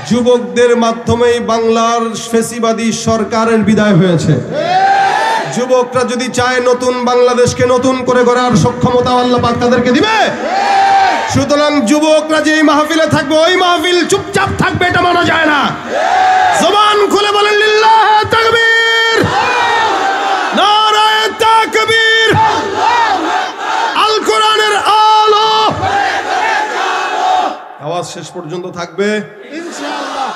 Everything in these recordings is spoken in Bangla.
যুবকদের মাধ্যমেই বাংলার ফ্যাসিবাদী সরকারের বিদায় হয়েছে। যুবকরা যদি চায় নতুন বাংলাদেশকে নতুন করে গড়ার সক্ষমতা আল্লাহ পাক তাদেরকে দিবে। সুতরাং যুবকরা যে মাহফিলে থাকবে ওই মাহফিল চুপচাপ থাকবে এটা মানা যায় না। জবান খুলে বলেন লিল্লাহ তাকবীর, নারায়ে তাকবীর, আল কোরআনের আলো। আওয়াজ শেষ পর্যন্ত থাকবে ইনশাআল্লাহ।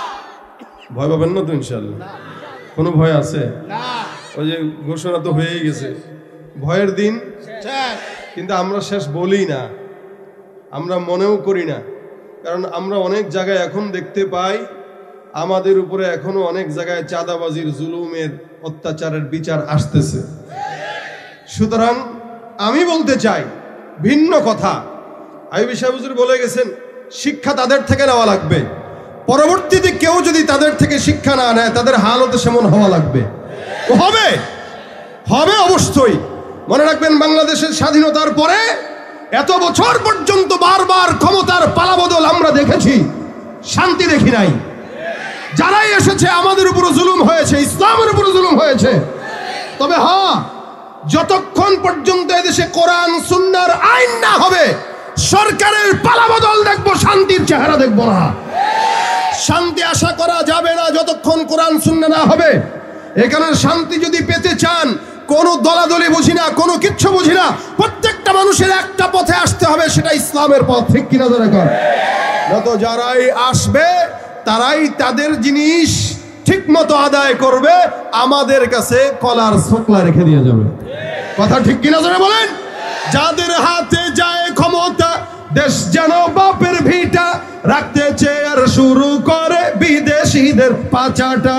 ভয় পাবেন না তো ইনশাআল্লাহ? কোনো ভয় আছে না? ওই যে ঘোষণা তো হয়েই গেছে, ভয়ের দিন শেষ। কিন্তু আমরা শেষ বলি না, আমরা মনেও করি না, কারণ আমরা অনেক জায়গায় এখন দেখতে পাই আমাদের উপরে এখনো অনেক জায়গায় চাঁদাবাজির, জুলুমের, অত্যাচারের বিচার আসতেছে। সুতরাং আমি বলতে চাই ভিন্ন কথা। আইয়ুবী সাহেব হুজুর বলে গেছেন শিক্ষা তাদের থেকে নেওয়া লাগবে, পরবর্তীতে কেউ যদি তাদের থেকে শিক্ষা না নেয় তাদের হালতে সেমন হওয়া লাগবে। হবে হবে অবশ্যই। মনে রাখবেন বাংলাদেশের স্বাধীনতার পরে এত বছর পর্যন্ত বারবার ক্ষমতার পালাবদল আমরা দেখেছি, শান্তি দেখি নাই। যারাই এসেছে আমাদের উপর জুলুম হয়েছে, ইসলামের উপর জুলুম হয়েছে। তবে হ্যাঁ, যতক্ষণ পর্যন্ত এদেশে কোরআন সুন্নাহর আইন না হবে সরকারের পালাবদল দেখবো, শান্তির চেহারা দেখবো না। শান্তি আশা করা যাবে না যতক্ষণ কোরআন সুন্নাহ না হবে। এখানে শান্তি যদি পেতে চান কোন দলাদলি বুঝি না, কোনো কিচ্ছু বুঝি না, প্রত্যেকটা মানুষের একটা পথে আসতে হবে, সেটা ইসলামের পথ। ঠিক কিনা ধরে কর? যত যারাই আসবে তারাই তাদের জিনিস ঠিক মতো আদায় করবে, আমাদের কাছে কলার ছোকলা রেখে দিয়ে যাবে। কথা ঠিক কিনা ধরে বলেন? যাদের হাতে যায় ক্ষমতা, দেশ যেন বাপের ভিটা, রাখতে চেয়ার শুরু করে বিদেশিদের পাচাটা।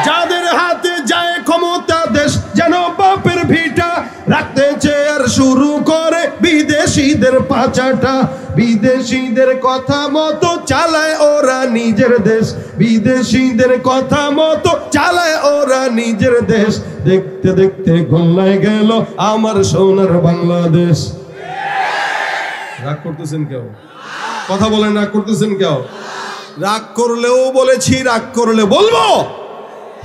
যাদের হাতে যায় ক্ষমতা, দেশ যেন বাপের ভিটা, রাখতে চেয়ার শুরু করে বিদেশিদের পাচাটা। বিদেশিদের কথা মতো চালায় ওরা নিজের দেশ, বিদেশিদের কথা মতো চালায় ওরা নিজের দেশ। দেখতে দেখতে গোল্লায় গেল আমার সোনার বাংলাদেশ। রাগ করতেছেন কেউ? কথা বলেন, রাগ করতেছেন কেউ? রাগ করলেও বলেছি, রাগ করলে বলবো।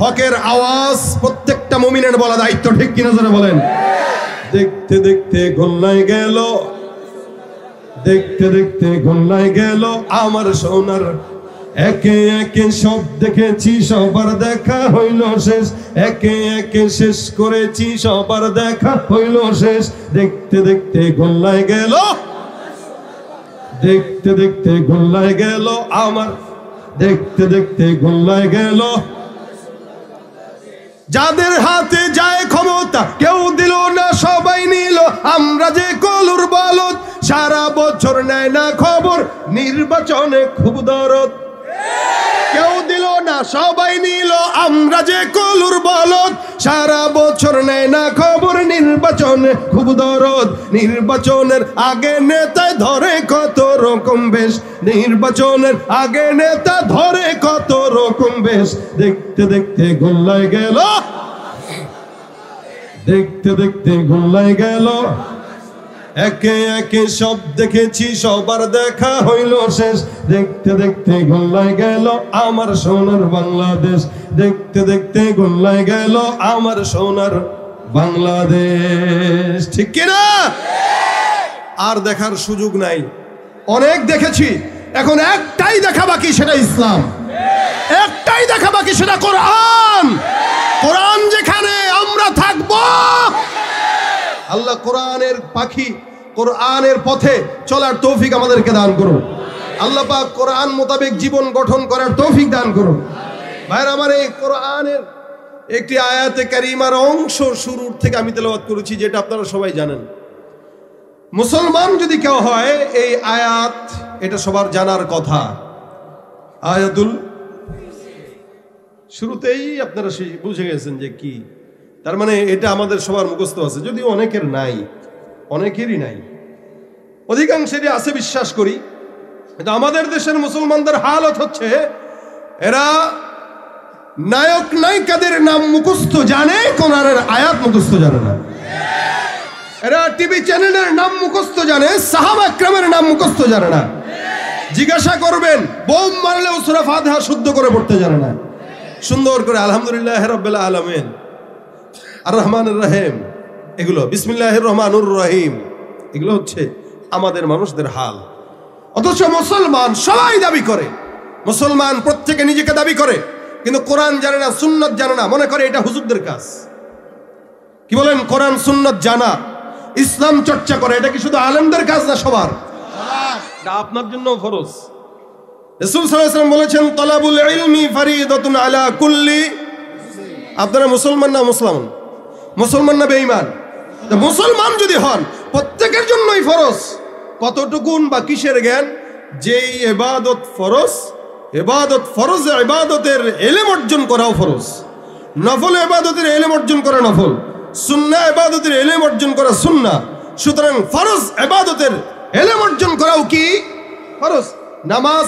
হকের আওয়াজ প্রত্যেকটা মুমিনের বলা দায়িত্ব। ঠিক কিনা যারা বলেন? দেখতে দেখতে গোল্লায় গেল, দেখতে দেখতে গোল্লায় গেল আমার সোনার। একে একে সব দেখেছি, সবার দেখা হইল শেষ। একে একে শেষ করেছি, সবার দেখা হইল শেষ। দেখতে দেখতে গোল্লায় গেল, দেখতে দেখতে গোল্লায় গেল আমার, দেখতে দেখতে গোল্লায় গেল। যাদের হাতে যায় ক্ষমতা কেউ দিল না, সবাই নিল। আমরা যে কলুর বলদ, সারা বছর নেয় না খবর, নির্বাচনে খুব দরদ। কেউ দিল না, সবাই নিল। আমরা যে কলুর বলদ, সারা বছর নেয় না খবর, নির্বাচনে খুব দরদ। নির্বাচনের আগে নেতায় ধরে কত রকম বেশ, নির্বাচনের আগে নেতা ধরে কত রকম বেশ। দেখতে দেখতে গোল্লায় গেল, দেখতে দেখতে গোল্লায় গেল। একে একে সব দেখেছি, সবার দেখা হইল শেষ। দেখতে দেখতে গোল্লায় গেল আমার সোনার বাংলাদেশ। দেখতে দেখতে গোল্লায় গেল আমার সোনার বাংলাদেশ। ঠিক কিনা? আর দেখার সুযোগ নাই, অনেক দেখেছি। এখন একটাই দেখা বাকি, সেটা ইসলাম। একটাই দেখা বাকি, সেটা কোরআন। কোরআন যেখানে আমরা থাকবো, আল্লাহ কোরআনের পাখি, কোরআনের পথে চলার তৌফিক আমাদেরকে দান করুন। আল্লাহ পাক কোরআন মোতাবেক জীবন গঠন করার তৌফিক দান করুন। ভাইরা আমার, এই কোরআনের একটি আয়াতে কারিমার অংশ শুরুর থেকে আমি তেলাওয়াত করেছি, যেটা আপনারা সবাই জানেন। মুসলমান যদি কেউ হয়, এই আয়াত এটা সবার জানার কথা। আয়াতুল শুরুতেই আপনারা বুঝে গেছেন যে কি, তার মানে এটা আমাদের সবার মুখস্থ আছে, যদিও অনেকের নাই, অনেকেরই নাই, অধিকাংশেরই আছে বিশ্বাস করি। কিন্তু আমাদের দেশের মুসলমানদের হালত হচ্ছে, এরা নায়ক নায়িকাদের নাম মুখস্থ জানে, কোরআনের আয়াত মুখস্থ জানে না। এরা টিভি চ্যানেলের নাম মুখস্থ জানে, সাহাবা একরামের নাম মুখস্থ জানে না। জিজ্ঞাসা করবেন, বোম মারলেও সূরা ফাতিহা শুদ্ধ করে পড়তে জানে না। সুন্দর করে আলহামদুলিল্লাহ রাব্বিল আলামিন, আর রহমানুর রহিম, এগুলো বিসমিল্লাহির রহমানুর রহিম, এগুলো হচ্ছে আমাদের মানুষদের হাল। অথচ মুসলমান সবাই দাবি করে, মুসলমান প্রত্যেকে নিজেকে দাবি করে, কিন্তু কোরআন জানে না, সুন্নাত জানে না, মনে করে এটা হুজুরদের কাজ। কি বলেন? কোরআন সুন্নাত জানা, ইসলাম চর্চা করে, এটা কি শুধু আলেমদের কাজ না সবার? এটা আপনার জন্য ফরজ। রাসূল সাল্লাল্লাহু আলাইহি ওয়াসাল্লাম বলেছেন, তালাবুল ইলমি ফারিদাতুন আলা কুল্লি। আপনারা মুসলমান না মুসলমান? মুসলমান না বেঈমান? মুসলমান যদি হন প্রত্যেকের জন্যই ফরজ। কতটুকুন বা কিসের জ্ঞান? যেই ইবাদত ফরজ, ইবাদত ফরজ, ইবাদতের ইলম অর্জন করাও ফরজ। নফল ইবাদতের ইলম অর্জন করা নফল, সুন্নাহ ইবাদতের ইলম অর্জন করা সুন্নাহ। সুতরাং ফরজ ইবাদতের ইলম অর্জন করাও কি ফরজ? নামাজ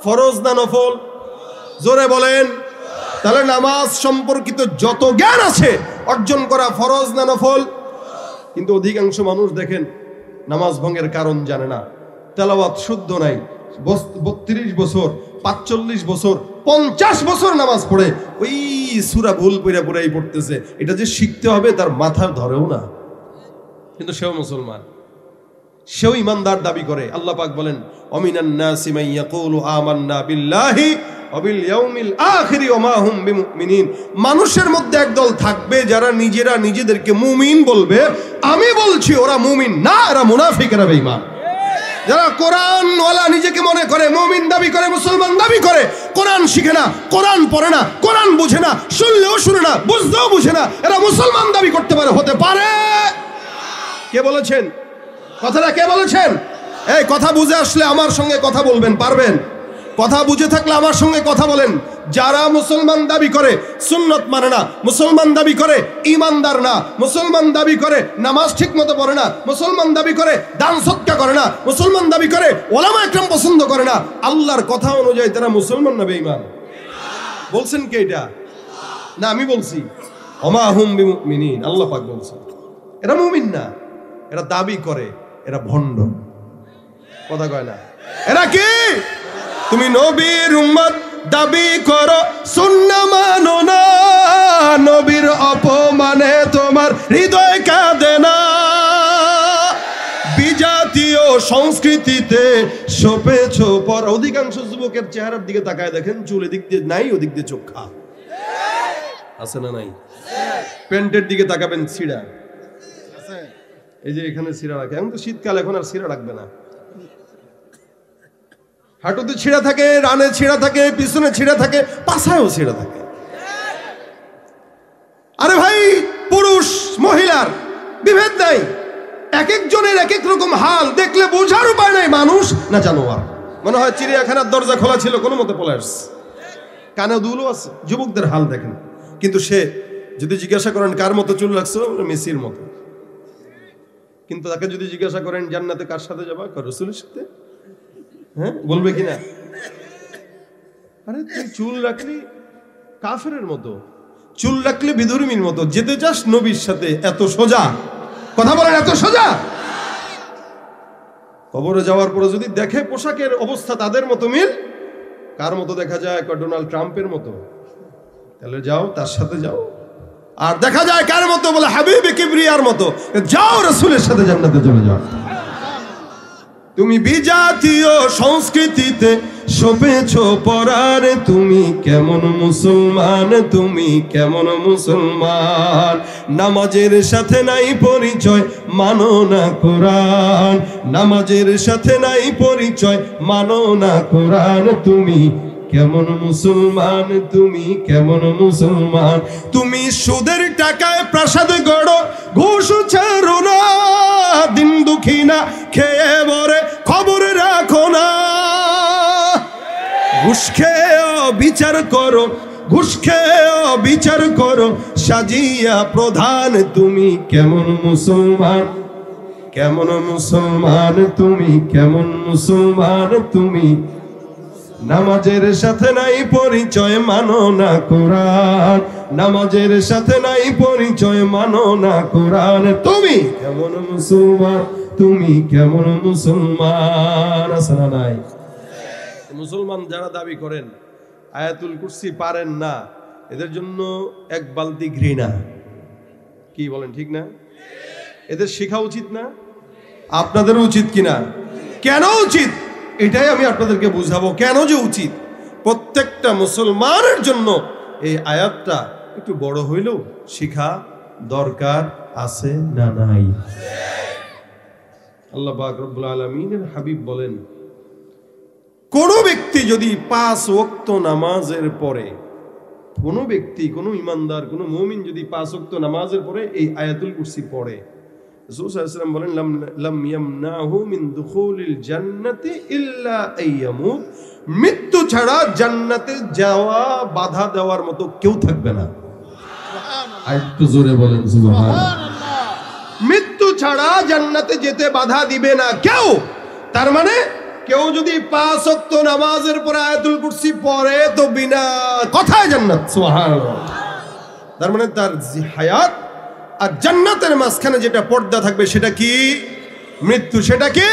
ফরজ না নফল? জোরে বলেন। তাহলে নামাজ সম্পর্কিত যত জ্ঞান আছে অর্জন করা ফরজ না নফল? কিন্তু অধিকাংশ মানুষ দেখেন নামাজ ভঙ্গের কারণ জানে না, তেলাওয়াত শুদ্ধ নাই, 32 বছর, 45 বছর, 50 বছর নামাজ পড়ে ওই সূরা ভুল পড়ে পড়েই পড়তেছে। এটা যে শিখতে হবে তার মাথা ধরেও না, কিন্তু সেও মুসলমান, সেও ইমানদার দাবি করে। আল্লাহ পাক বলেন, অমিনান নাসি মান ইয়াকুলু আমান্না বিল্লাহি ওয়া বিল ইয়াউমিল আখির ওয়া মা হুম বিমুমিনিন। মানুষের মধ্যে একদল থাকবে যারা নিজেরা নিজেদেরকে মুমিন বলবে, আমি বলছি ওরা মুমিন না, এরা মুনাফিক, এরা বেঈমান। যারা কোরআন ওয়ালা নিজেকে মনে করে মুমিন দাবি করে, মুসলমান দাবি করে, কোরআন শিখে না, কোরআন পড়ে না, কোরআন বুঝে না, শুনলেও শুনে না, বুঝতেও বুঝে না, এরা মুসলমান দাবি করতে পারে? হতে পারে? কে বলেছেন কথাটা? কে বলেছেন? এই কথা বুঝে আসলে আমার সঙ্গে কথা বলবেন, পারবেন? কথা বুঝে থাকলে আমার সঙ্গে কথা বলেন। যারা মুসলমান দাবি করে সুন্নত মানে না, মুসলমান দাবি করে ইমানদার না, মুসলমান দাবি করে নামাজ ঠিক মতো পড়ে না, মুসলমান দাবি করে দান সদকা করে না, মুসলমান দাবি করে ওলামা একরাম পছন্দ করে না, আল্লাহর কথা অনুযায়ী তারা মুসলমান না বেঈমান? বলছেন কে এটা? না আমি বলছি? ওমা হুম বিমুমিনিন, আল্লাহ পাক বলছেন এরা মুমিন না, এরা দাবি করে, এরা ভণ্ড। কথা কয় না? এরা কি? তুমি নবীর উম্মত দাবি করো, সুন্নাহ মানো না, নবীর অপমানে তোমার হৃদয় কাঁদে না, বিজাতীয় সংস্কৃতিতে সপেছ পর। অধিকাংশ যুবকের চেহারার দিকে তাকায় দেখেন, চুল এদিক দিয়ে নাই, ওদিক দিয়ে চোখা আছে না নাই? প্যান্টের দিকে তাকাবেন, ছিঁড়া, এই যে এখানে ছিঁড়া রাখে। এখন তো শীতকাল, এখন আর ছিঁড়া রাখবে না। হাঁটুতে ছিঁড়া থাকে, রানে ছিঁড়া থাকে, পিছনে ছিঁড়া থাকে, পাছায়ও ছিঁড়া থাকে। আরে ভাই, পুরুষ মহিলার বিভেদ নাই, এক একজনের এক এক রকম হাল, দেখলে বোঝার উপায় নাই মানুষ না জানোয়ার। মনে হয় চিড়িয়াখানার দরজা খোলা ছিল, কোনো মতে পলে আসছে, কানে দুলও আছে। যুবকদের হাল দেখেন। কিন্তু সে যদি জিজ্ঞাসা করেন কার মতো চুল রাখছো, মেসির মতো। কিন্তু তাকে যদি জিজ্ঞাসা করেন জান্নাতে কার সাথে যাবা, রাসূলের সাথে, হ্যাঁ বলবে কিনা? আরে তুই চুল রাখলি কাফেরের মতো, চুল রাখলে বিধর্মীর মতো, যেতে চাস নবীর সাথে, এত সোজা? কথা বলেন, এত সোজা? কবরে যাওয়ার পরে যদি দেখে পোশাকের অবস্থা তাদের মতো মিল, কার মতো দেখা যায়? ডোনাল্ড ট্রাম্পের মতো, তাহলে যাও তার সাথে যাও। আর দেখা যায় কার মতো? বলে হাবিবে কিবরিয়ার মতো, যাও রাসূলের সাথে জান্নাতে চলে যাও। তুমি বিজাতীয় সংস্কৃতিতে সপেছ পরারে, তুমি কেমন মুসলমান, তুমি কেমন মুসলমান? নামাজের সাথে নাই পরিচয়, মানো না কোরআন, নামাজের সাথে নাই পরিচয়, মানো না কোরআন। তুমি কেমন মুসলমান, তুমি কেমন মুসলমান? তুমি সুদের টাকায় প্রাসাদ গড়ো, ঘুষ ছাড়ো না, দিন দুঃখী না খেয়ে বরে খবর রাখো না। ঘুষ খেয়েও বিচার করো, ঘুষ খেয়েও বিচার করো, সাজিয়া প্রধান। তুমি কেমন মুসলমান, কেমন মুসলমান, তুমি কেমন মুসলমান? তুমি নামাজের সাথে নাই পরিচয়, মানো না কোরআন, নামাজের সাথে নাই পরিচয়, মানো না কোরআন। তুমি কেমন মুসলমান, তুমি কেমন মুসলমান? আছে না নাই? মুসলমান যারা দাবি করেন আয়াতুল কুরসি পারেন না, এদের জন্য এক বালতি ঘৃণা। কি বলেন, ঠিক না? এদের শেখা উচিত না? আপনাদেরও উচিত কিনা? কেন উচিত এটাই আমি আপনাদেরকে বুঝাবো, কেন যে উচিত। প্রত্যেকটা মুসলমানের জন্য এই আয়াতটা একটু বড় হইলেও শিখা দরকার আছে না নাই? আল্লাহ পাক রব্বুল আলামিনের হাবিব বলেন, কোন ব্যক্তি যদি 5 ওয়াক্ত নামাজের পরে, কোন ব্যক্তি, কোন ইমানদার, কোন মুমিন যদি 5 ওয়াক্ত নামাজের পরে এই আয়াতুল কুরসি পড়ে, রাসূল সাল্লাল্লাহু আলাইহি ওয়াসাল্লাম বলেন, লাম ইয়ামনাহু মিন দুখুলিল জান্নাতি ইল্লা আইয়ামুত, মৃত্যু ছাড়া জান্নাতে যাওয়া বাধা দেওয়ার মতো কেউ থাকবে না। সুবহানাল্লাহ, একটু জোরে বলেন সুবহানাল্লাহ। মৃত্যু ছাড়া জান্নাতে যেতে বাধা দিবে না কেউ। তার মানে কেউ যদি 5 ওয়াক্ত নামাজের পরে আয়াতুল কুরসি পড়ে তো বিনা কথায় জান্নাত। সুবহানাল্লাহ। তার মানে তার হায়াত আর জান্নাতের মাঝখানে যেটা পর্দা থাকবে সেটা কি? মৃত্যু। সেটা কি?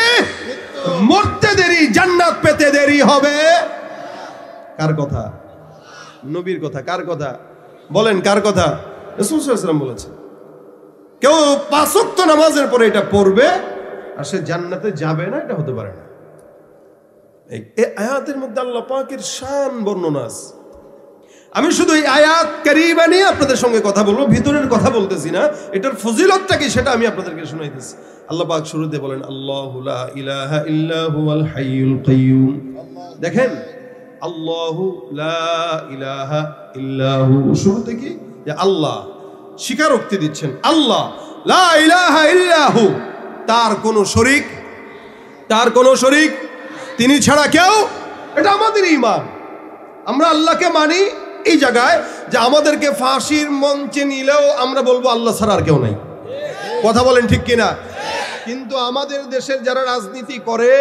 মরতে দেরি, জান্নাত পেতে দেরি হবে। কার কথা? নবীর কথা। কার কথা বলেন? কার কথা? রাসূল সাল্লাল্লাহু আলাইহি ওয়াসাল্লাম বলেছেন, কেউ 5 ওয়াক্ত নামাজের পরে এটা পড়বে আর সে জান্নাতে যাবে না, এটা হতে পারে না। এই আয়াতের মধ্যে আল্লাহ পাকের শান বর্ণনা আছে। আমি শুধু এই আয়াত কারিমা নিয়ে আপনাদের সঙ্গে কথা বলবো, ভিতরের কথা বলতেছি না। এটার ফজিলতটা কি সেটা আমি আপনাদেরকে শোনাইতেছি। আল্লাহ পাক শুরুতে বলেন, আল্লাহু লা ইলাহা ইল্লা হুয়াল হাইয়ুল কাইয়ুম। দেখেন, আল্লাহু লা ইলাহা ইল্লা হু, শুরুতে কি? যে আল্লাহ, স্বীকারোক্তি দিচ্ছেন, আল্লাহ লা ইলাহা ইল্লা হু, তার কোনো শরীক, তার কোনো শরীক তিনি ছাড়া কেউ। এটা আমাদের ঈমান। আমরা আল্লাহকে মানি এই জায়গায় যে আমাদেরকে ফাঁসির মঞ্চে নিলেও আমরা বলবো আল্লাহ ছাড়া আর কেউ নাই। কথা বলেন ঠিক কিনা? কিন্তু আমাদের দেশের যারা রাজনীতি করে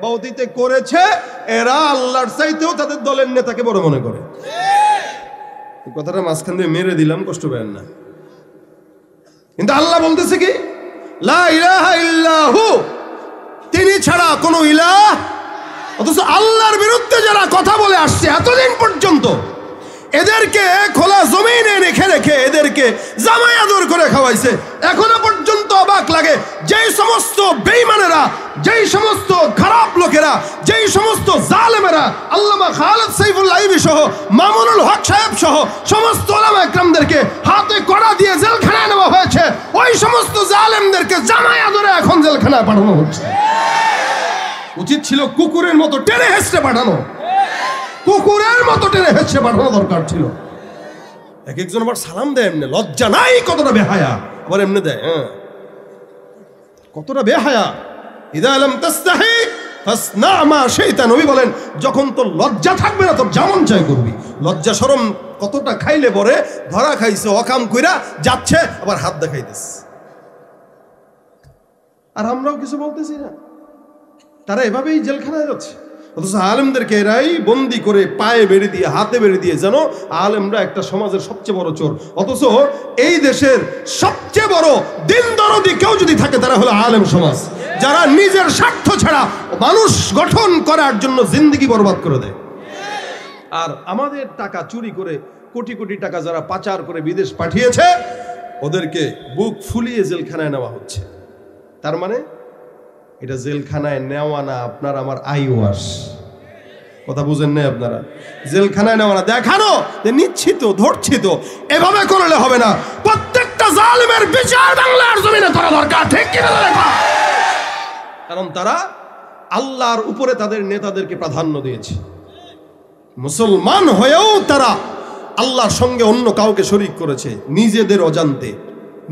বা অতীতে করেছে, এরা আল্লাহর চাইতেও তাদের দলের নেতাকে বড় মনে করে। কথাটা মাঝখান দিয়ে মেরে দিলাম, কষ্ট পেয়েন না। কিন্তু আল্লাহ বলতেছে কি? লা ইলাহা ইল্লাহু, তিনি ছাড়া কোনো ইলাহ। অথচ আল্লাহর বিরুদ্ধে যারা কথা বলে আসছে এতদিন পর্যন্ত, এদেরকে খোলা জমিনে রেখে রেখে এদেরকে জামাই আদর করে খাওয়াইছে। এখনো পর্যন্ত অবাক লাগে, যেই সমস্ত বেঈমানেরা, যেই সমস্ত খারাপ লোকেরা, যেই সমস্ত জালেমেরা আল্লামা খালেদ সাইফুল আইবি সহ, মামুনুল হক সাহেব সহ সমস্ত উলামা ইকরামদেরকে হাতে কড়া দিয়ে জেলখানায় নেওয়া হয়েছে, ওই সমস্ত জালেমদেরকে জামাই আদরে এখন জেলখানায় পাঠানো হচ্ছে। উচিত ছিল কুকুরের মতো টেনে হেঁচড়ে পাঠানো, কুকুরের মতো টেনে হেঁচড়ে পাঠানো দরকার ছিল। এক একজন আবার সালাম দেয় এমনি, লজ্জা নাই, কতটা বেহায়া, আবার এমনি দেয়। কতটা বেহায়া। ইদা লাম তাস্তাহি ফাসনা মা শাইতা, নবী বলেন, যখন তোর লজ্জা থাকবে না তোর যেমন চাই করবি। লজ্জা শরম কতটা খাইলে পরে ধরা খাইছে, অকাম কইরা যাচ্ছে, আবার হাত দেখাইতেছে। আর আমরাও কিছু বলতেছি না, তারা এভাবেই জেলখানায় যাচ্ছে। অথচ আলেমদেরকে এরাই বন্দি করে পায়ে বেড়ে দিয়ে, হাতে বেড়ে দিয়ে, যেন আলেমরা একটা সমাজের সবচেয়ে বড় চোর। অথচ এই দেশের সবচেয়ে বড় দিন দরদি কেউ যদি থাকে তারা হলো আলেম সমাজ, যারা নিজের স্বার্থ ছাড়া মানুষ গঠন করার জন্য জিন্দেগি বরবাদ করে দেয়। আর আমাদের টাকা চুরি করে, কোটি কোটি টাকা যারা পাচার করে বিদেশ পাঠিয়েছে, ওদেরকে বুক ফুলিয়ে জেলখানায় নেওয়া হচ্ছে। তার মানে এটা জেলখানায় নেওয়া না, আপনার আমার আইওয়াস। কথা বুঝেন না আপনারা? জেলখানায় নেওয়া না, দেখানো যে নিচ্ছি তো, ধরছি তো। এভাবে করলে হবে না। প্রত্যেকটা জালেমের বিচার বাংলার জমিনে করা দরকার, ঠিক কিনা? কারণ তারা আল্লাহর উপরে তাদের নেতাদেরকে প্রাধান্য দিয়েছে। মুসলমান হয়েও তারা আল্লাহর সঙ্গে অন্য কাউকে শরীক করেছে, নিজেদের অজান্তে,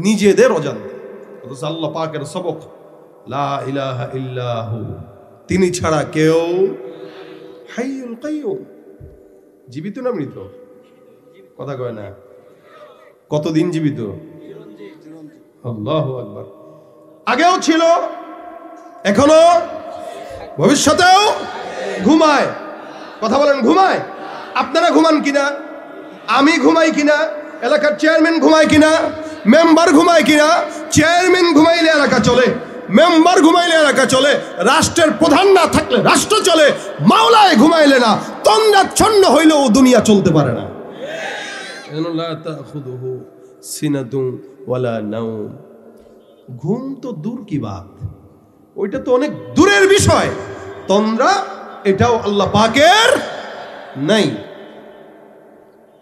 নিজেদের অজান্তে। অথচ আল্লাহ পাকের সবক, লা ইলাহা ইল্লাহু, তিনি ছাড়া কেউ। হাইয়ুল কাইয়ুম, জীবিত না মৃত? কথা কয় না। কতদিন জীবিত? আল্লাহু আকবার। আগেও ছিল, এখনো, ভবিষ্যতেও ঘুমায়। কথা বলেন, ঘুমায়? আপনারা ঘুমান কিনা? আমি ঘুমাই কিনা? এলাকার চেয়ারম্যান ঘুমায় কিনা? মেম্বার ঘুমায় কিনা? চেয়ারম্যান ঘুমাইলে এলাকা চলে, মেম্বার ঘুমাইলে এলাকা চলে, রাষ্ট্রের প্রধান না থাকলে রাষ্ট্র চলে, মাওলায় ঘুমাইলে না তন্দ্রাচ্ছন্ন হইলেও দুনিয়া চলতে পারে না। ঘুম তো দূর কি বাত, ওইটা তো অনেক দূরের বিষয়। তন্দ্রা এটাও আল্লাহ পাকের নাই।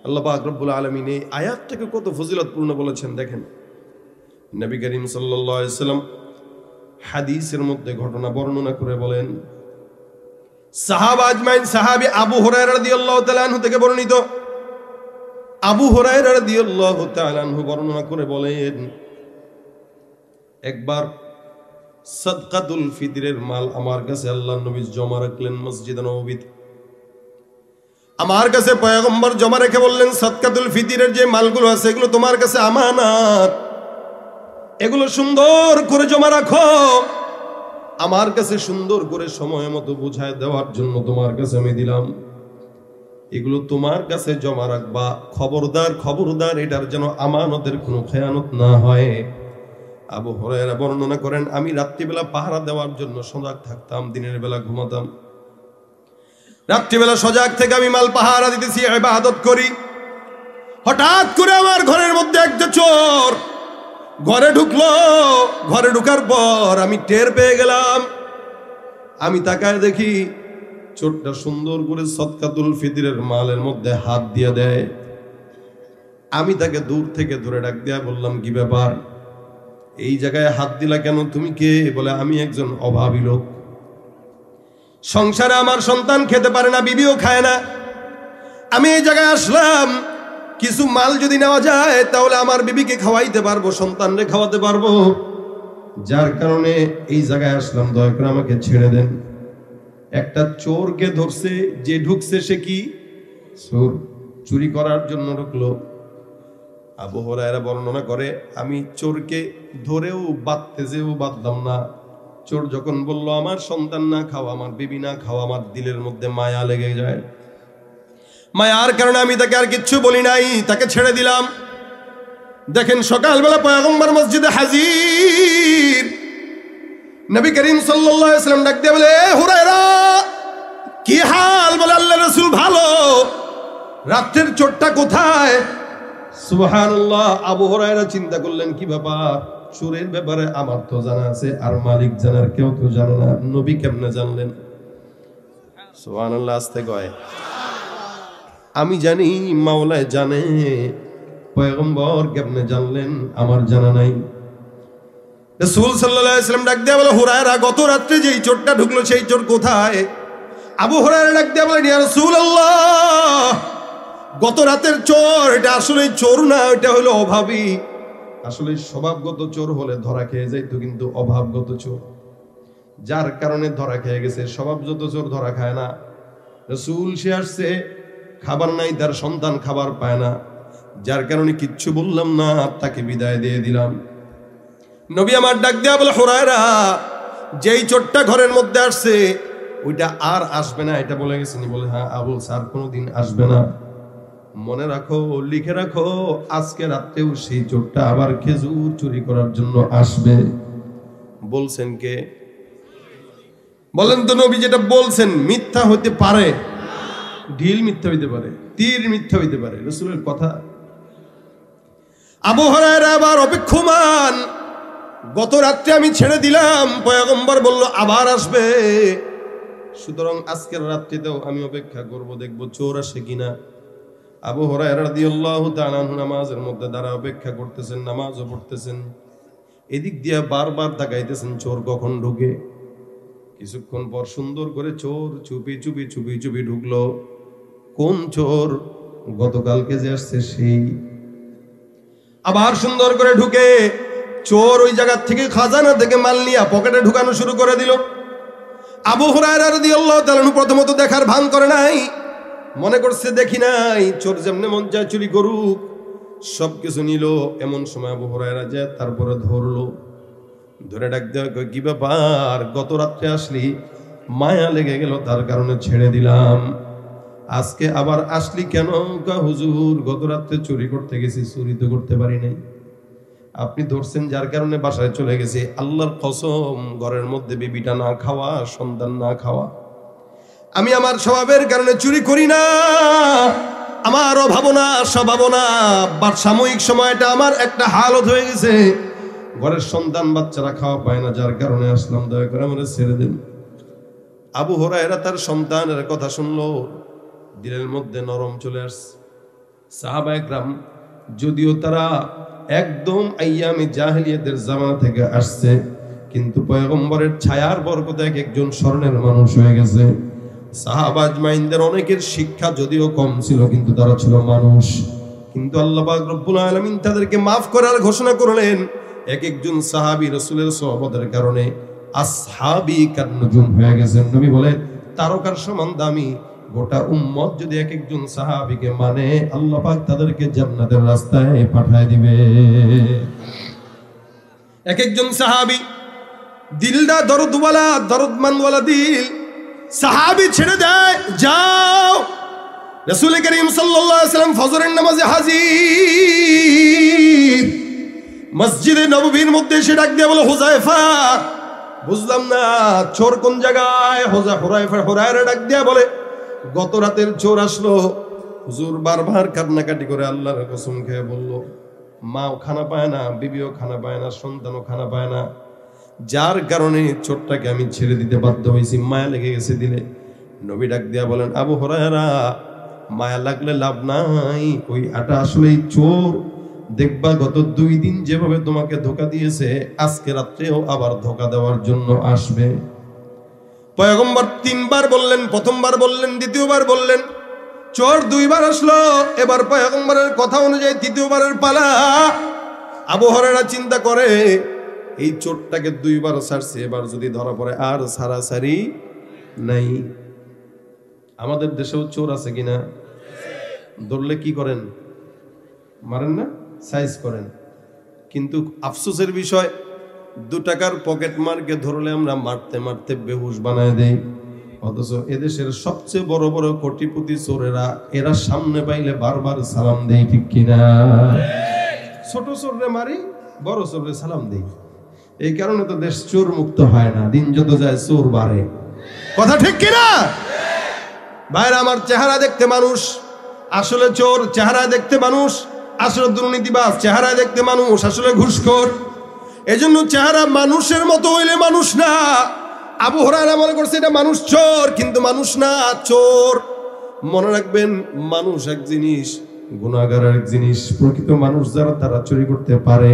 আল্লাহ পাক রব্বুল আলামিন এই আয়াতটাকে কত ফজিলতপূর্ণ বলেছেন দেখেন। নবী করিম সাল্লাল্লাহু আলাইহি ওয়াসাল্লাম হাদিসের মধ্যে ঘটনা বর্ণনা করে বলেন, সাহাবা আজমাইন, সাহাবী আবু হুরায়রা রাদিয়াল্লাহু তাআলা আনহু থেকে বর্ণিত, আবু হুরায়রা রাদিয়াল্লাহু তাআলা আনহু বর্ণনা করে বলেন, একবার সাদকাতুল ফিতরের মাল আমার কাছে আল্লাহর নবী জমা রাখলেন মসজিদে নববীতে। আমার কাছে পয়গম্বর জমা রেখে বললেন, সাদকাতুল ফিতরের যে মালগুলো আছে এগুলো তোমার কাছে আমানত, এগুলো সুন্দর করে জমা রাখো। আমার কাছে সুন্দর করে সময় মতো বুঝায় দেওয়ার জন্য তোমার কাছে আমি দিলাম, এগুলো তোমার কাছে জমা রাখবা। খবরদার খবরদার, এটার যেন আমানতের কোনো খেয়ানত না হয়। আবু হুরায়রা বর্ণনা করেন, আমি রাত্রিবেলা পাহারা দেওয়ার জন্য সজাগ থাকতাম, দিনের বেলা ঘুমাতাম। রাত্রিবেলা সজাগ থেকে আমি মাল পাহারা দিতেছি, ইবাদত করি। হঠাৎ করে আমার ঘরের মধ্যে একটা চোর ঘরে ঢুকলো। ঘরে ঢুকার পর আমি টের পেয়ে গেলাম। আমি তাকায় দেখি চোরটা সুন্দর করে সাদকাতুল ফিতরের মালের মধ্যে হাত দিয়ে দেয়। আমি তাকে দূর থেকে ধরে ডাক দিয়া বললাম, কি ব্যাপার, এই জায়গায় হাত দিলা কেন, তুমি কে? বলে, আমি একজন অভাবী লোক, সংসারে আমার সন্তান খেতে পারে না, বিবিও খায় না, আমি এই জায়গায় আসলাম, কিছু মাল যদি নেওয়া যায় তাহলে আমার বিবিকে খাওয়াইতে পারবো, সন্তানরে খাওয়াতে পারবো, যার কারণে এই জায়গায় আসলাম, দয়া করে আমাকে ছেড়ে দেন। একটা চোরকে ধরছে, যে ঢুকছে সে কি চোর, চুরি করার জন্য ঢুকলো। আবু হুরায়রা বর্ণনা করে, আমি চোরকে ধরেও বাঁধতে যেও বাঁধলাম না। চোর যখন বলল আমার সন্তান না খাওয়া, আমার বিবি না খাওয়া, আমার দিলের মধ্যে মায়া লেগে যায়। মায়ার কারণে আমি তাকে আর কিচ্ছু বলি নাই, তাকে ছেড়ে দিলাম। দেখেন সকালবেলা পয়গম্বর মসজিদে হাজির। নবী করিম সাল্লাল্লাহু আলাইহি ওয়াসাল্লাম ডাক দিয়ে বলে, হুরায়রা কি হাল? বলে, আল্লাহর রাসূল ভালো। রাতের চোরটা কোথায়? সুবহানাল্লাহ। আবু হুরায়রা চিন্তা করলেন, কি ব্যাপার, চোরের ব্যাপারে আমার তো জানা আছে, আর মালিক জানার কেউ তো জানে না, নবী কেমনে জানলেন? সুবহানাল্লাহ। আস্তে কয়, আমি জানি, মাওলায় জানে, পয়গম্বর কেমনে জানলেন আমার জানা নাই। রাসূল সাল্লাল্লাহু আলাইহি ওয়াসাল্লাম ডাক দিয়ে বলে, হুরায়রা গত রাতে যেই চোরটা ঢুকলো সেই চোর কোথায়? আবু হুরায়রা ডাক দিয়ে বলে, ইয়া রাসূলুল্লাহ, গত রাতের চোর এটা আসলে চোর না, এটা হলো অভাবী। আসলে স্বভাবগত চোর হলে ধরা খেয়ে যাইতো, কিন্তু অভাবগত চোর যার কারণে ধরা খেয়ে গেছে। স্বভাবগত চোর ধরা খায় না। রাসূল সে আসছে, খাবার নাই, তার সন্তান খাবার পায় না, যার কারণে কিচ্ছু বললাম না, তাকে বিদায় দিয়ে দিলাম। নবী আমার ডাক দেয়া বলে, হুরায়রা যেই চোরটা ঘরের মধ্যে আসছে ওইটা আর আসবে না, এটা বলে গেছেনি? বলে, হ্যাঁ। আবু স্যার কোনোদিন আসবে না। মনে রাখো, লিখে রাখো, আজকে রাতেও সেই চোরটা আবার খেজুর চুরি করার জন্য আসবে। বলছেন কে? বলেন তো, নবী যেটা বলছেন মিথ্যা হতে পারে? ঢিল মিথ্যা হইতে পারে, তীর মিথ্যা হইতে পারে, রাসূলের কথা। আবু হুরায়রা আবার অপেক্ষমান। গত রাত্রে আমি ছেড়ে দিলাম, পয়গম্বর বলল আবার আসবে, সুতরাং আজকের রাত্রিতেও আমি অপেক্ষা করব, দেখব চোর আসে কিনা। আবু হুরায়রা রাদিয়াল্লাহু তাআলা আনহু নামাজের মধ্যে দাঁড়া অপেক্ষা করতেছেন, নামাজও পড়তেছেন, এদিক দিয়ে বারবার তাকাইতেছেন চোর কখন ঢুকে। কিছুক্ষণ পর সুন্দর করে চোর চুপি চুপি চুপি চুপি ঢুকলো। কোন চোর? গতকালকে যে আসছে সেই। আবার সুন্দর করে ঢুকে চোর ওই জায়গা থেকে খাজানা থেকে মাল নিয়ে পকেটে ঢুকানো শুরু করে দিল। আবু হুরায়রা রাদিয়াল্লাহু তাআলা প্রথমত দেখার ভান করে নাই, মনে করছে দেখি নাই, চোর যেমনে মন চায় চুরি করুক, সবকিছু নিল। এমন সময় আবু হুরায়রা যায়, তারপরে ধরলো, ধরে ডাক দেওয়া, কি ব্যাপার, গত রাত্রে আসলি, মায়া লেগে গেল তার কারণে ছেড়ে দিলাম, আজকে আবার আসলি কেন? হুজুর গত রাত্রে চুরি করতে গেছি, চুরি তো করতে পারি নাই। আপনি ধরছেন যার কারণে বাসায় চলে গেছে। আল্লাহর কসম, ঘরের মধ্যে বেবিটা না খাওয়া, সন্তান না খাওয়া। আমি আমার স্বভাবের কারণে চুরি করি না, আমার অভাবনা স্বভাবনা সাময়িক সময়টা আমার একটা হালত হয়ে গেছে, ঘরের সন্তান বাচ্চারা খাওয়া পায় না, যার কারণে আসলাম, দয়া করে আমাদের ছেড়ে দিন। আবু হুরায়রা তার সন্তানের কথা শুনলো, দিলের মধ্যে নরম চলে আসছে। সাহাবায়ে কেরাম যদিও তারা একদম আইয়ামে জাহেলিয়াতের জামানা থেকে আসছে, কিন্তু পয়গম্বরের ছায়ার বরকতে এক একজন স্মরণের মানুষ হয়ে গেছে। সাহাবা আজমাইনদের অনেকের শিক্ষা যদিও কম ছিল, কিন্তু তারা ছিল মানুষ। কিন্তু আল্লাহ পাক রব্বুল আলামিন তাদেরকে মাফ করার ঘোষণা করলেন। এক একজন সাহাবী রাসূলের সোহবতের কারণে আসহাবী কান্নুজুম হয়ে গেছেন। নবী বলে তারকার সমান দামি। গোটা উম্মত যদি এক একজন সাহাবীকে মানে, আল্লাহ পাক তাদেরকে জান্নাতের রাস্তায় পাঠায় দিবে। এক একজন সাহাবী দিলদা দরদওয়ালা, দরদমন্দওয়ালা দিল, সাহাবী ছেড়ে দেয়, যাও। রাসূল করিম সাল্লাল্লাহু আলাইহি ওয়াসাল্লাম ফজরের নামাজে হাজির। মসজিদে নববীর মধ্যে এসে ডাক দিয়ে বলে, হুযায়ফা, বুঝলাম না চোর কোন জায়গায়? হুরায়রা ডাক দিয়া বলে, গত রাতের চোর আসলো। হুজুর বারবার কান্নাকাটি করে আল্লাহর কসম খেয়ে বলল, মাও খানা পায় না, বিবিও খানা পায় না, সন্তানও খানা পায় না, যার কারণে চোরটাকে আমি ছেড়ে দিতে বাধ্য হয়েছি, মায়া লেগে গেছে দিলে। নবী ডাক দিয়া বলেন, আবু হুরায়রা, মায়া লাগলে লাভ নাই, ওই আটা আসলেই চোর। দেখবা গত 2 দিন যেভাবে তোমাকে ধোকা দিয়েছে, আজকে রাত্রেও আবার ধোকা দেওয়ার জন্য আসবে। পয়গম্বর 3 বার বললেন, প্রথমবার বললেন, দ্বিতীয়বার বললেন। চোর 2 বার আসলো। এবার পয়গম্বরের কথা অনুযায়ী 3য়বারের পালা। আবু হুরায়রা চিন্তা করে, এই চোরটাকে 2 বার ছাড়ছে, এবার যদি ধরা পড়ে আর ছাড়াছাড়ি নাই। আমাদের দেশেও চোর আছে কিনা? ধরলে কি করেন? মারেন না, সাইজ করেন। কিন্তু আফসোসের বিষয়, 2 টাকার পকেট মারকে ধরলে আমরা মারতে মারতে বেহুশ বানায় দেই। অথচ এদেশের সবচেয়ে বড় বড় কোটিপতি চোরেরা, এরা সামনে পাইলে বারবার সালাম দেয়, ঠিক কিনা? ছোট চোররে মারি, বড় চোররে সালাম দেই। এই কারণে তো দেশ চোর মুক্ত হয় না, দিন যত যায় চোর বাড়ে। কথা ঠিক কিনা? ভাইরা আমার, চেহারা দেখতে মানুষ, আসলে চোর। চেহারা দেখতে মানুষ, আসলে দুর্নীতিবাজ। চেহারা দেখতে মানুষ, আসলে ঘুষখোর। এজন্য চেহারা মানুষের মতো হইলে মানুষ না। আবু হুরায়রা মনে করছে এটা মানুষ চোর, কিন্তু মানুষ না, চোর। মনে রাখবেন, মানুষ এক জিনিস, গুনাহগার এক জিনিস। প্রকৃত মানুষ যারা, তারা চুরি করতে পারে।